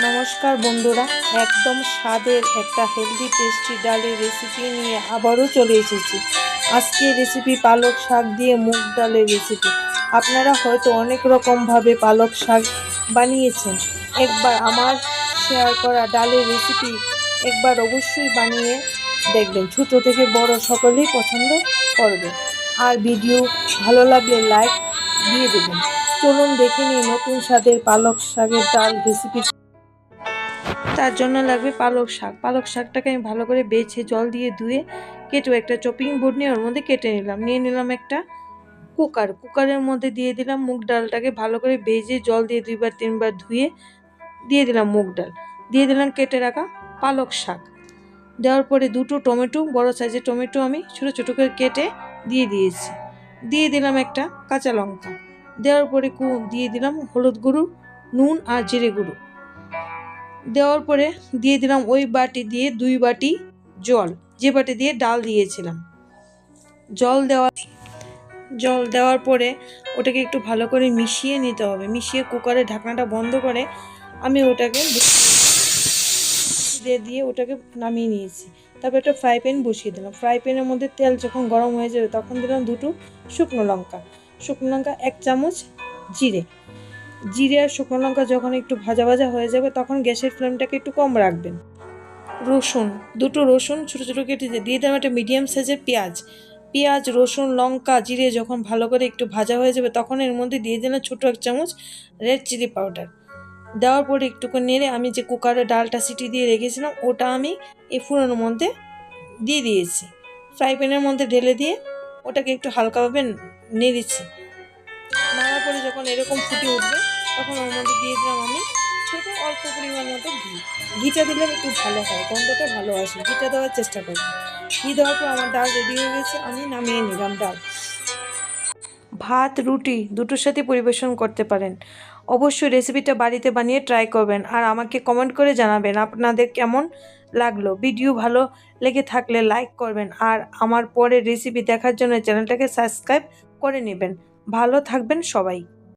নমস্কার বন্ধুরা, একদম স্বাদের একটা হেলদি টেস্টি ডালের রেসিপি নিয়ে আবারও চলে এসেছি। আজকে রেসিপি পালক শাক দিয়ে মুগ ডালের রেসিপি। আপনারা হয়তো অনেক রকমভাবে পালক শাক বানিয়েছেন। একবার আমার শেয়ার করা ডালের রেসিপি একবার অবশ্যই বানিয়ে দেখবেন। ছোট থেকে বড় সকলেই পছন্দ করবে। আর ভিডিও ভালো লাগলে লাইক দিয়ে দেবেন। চলুন দেখে নিই নতুন স্বাদের পালক শাকের ডাল রেসিপি। তার জন্য লাগবে পালক শাকটাকে আমি ভালো করে বেছে জল দিয়ে ধুয়ে কেটে একটা চপিং বোর্ড নিয়ে ওর মধ্যে কেটে নিলাম একটা কুকারের মধ্যে দিয়ে দিলাম মুগ ডালটাকে ভালো করে ভেজে জল দিয়ে 2-3 বার ধুয়ে দিয়ে দিলাম মুগ ডাল, দিয়ে দিলাম কেটে রাখা পালক শাক। দেওয়ার পরে দুটো টমেটো, বড় সাইজের টমেটো আমি ছোটো ছোটো করে কেটে দিয়েছি। দিয়ে দিলাম একটা কাঁচা লঙ্কা। দেওয়ার পরে দিয়ে দিলাম হলুদ গুঁড়ো, নুন আর জিরে গুঁড়ো। দেওয়ার পরে দিয়ে দিলাম ওই বাটি দিয়ে 2 বাটি জল, যে বাটি দিয়ে ডাল দিয়েছিলাম। জল দেওয়ার পরে ওটাকে একটু ভালো করে মিশিয়ে নিতে হবে। মিশিয়ে কুকারের ঢাকনাটা বন্ধ করে আমি ওটাকে দিয়ে ওটাকে নামিয়ে নিয়েছি। তারপর একটা ফ্রাই প্যান বসিয়ে দিলাম। ফ্রাই প্যানের মধ্যে তেল যখন গরম হয়ে যাবে তখন দিলাম 2 শুকনো লঙ্কা, 1 চামচ জিরে আর শুকনো লঙ্কা যখন একটু ভাজা ভাজা হয়ে যাবে তখন গ্যাসের ফ্লেমটাকে একটু কম রাখবেন। দুটো রসুন ছোটো ছোটো কেটে দিয়ে দিলাম। একটা মিডিয়াম সাইজের পেঁয়াজ, রসুন, লঙ্কা, জিরে যখন ভালো করে একটু ভাজা হয়ে যাবে তখন এর মধ্যে দিয়ে দিলাম ছোটো 1 চামচ রেড চিলি পাউডার। দেওয়ার পরে একটুখানি নেড়ে আমি যে কুকারে ডালটা সিটি দিয়ে রেখেছিলাম ওটা আমি এই ফোড়নের মধ্যে দিয়ে দিয়েছি। ফ্রাই প্যানের মধ্যে ঢেলে দিয়ে ওটাকে একটু হালকাভাবে নেড়েছি। নাড়ার পরে যখন এরকম ফুটে উঠবে তখন ওর মধ্যে দিয়ে দিলাম আমি ছোটো অল্প পরিমাণ মতো ঘিটা দিলে একটু ভালো হয়, গন্ধটা ভালো আসে। ঘিটা দেওয়ার চেষ্টা করব। ঘি দেওয়ার পর আমার ডাল রেডি হয়ে গেছে, আমি নামিয়ে নিলাম ডাল। ভাত রুটি দুটোর সাথে পরিবেশন করতে পারেন। অবশ্যই রেসিপিটা বাড়িতে বানিয়ে ট্রাই করবেন আর আমাকে কমেন্ট করে জানাবেন আপনাদের কেমন লাগলো। ভিডিও ভালো লেগে থাকলে লাইক করবেন আর আমার পরের রেসিপি দেখার জন্য চ্যানেলটাকে সাবস্ক্রাইব করে নেবেন। ভালো থাকবেন সবাই।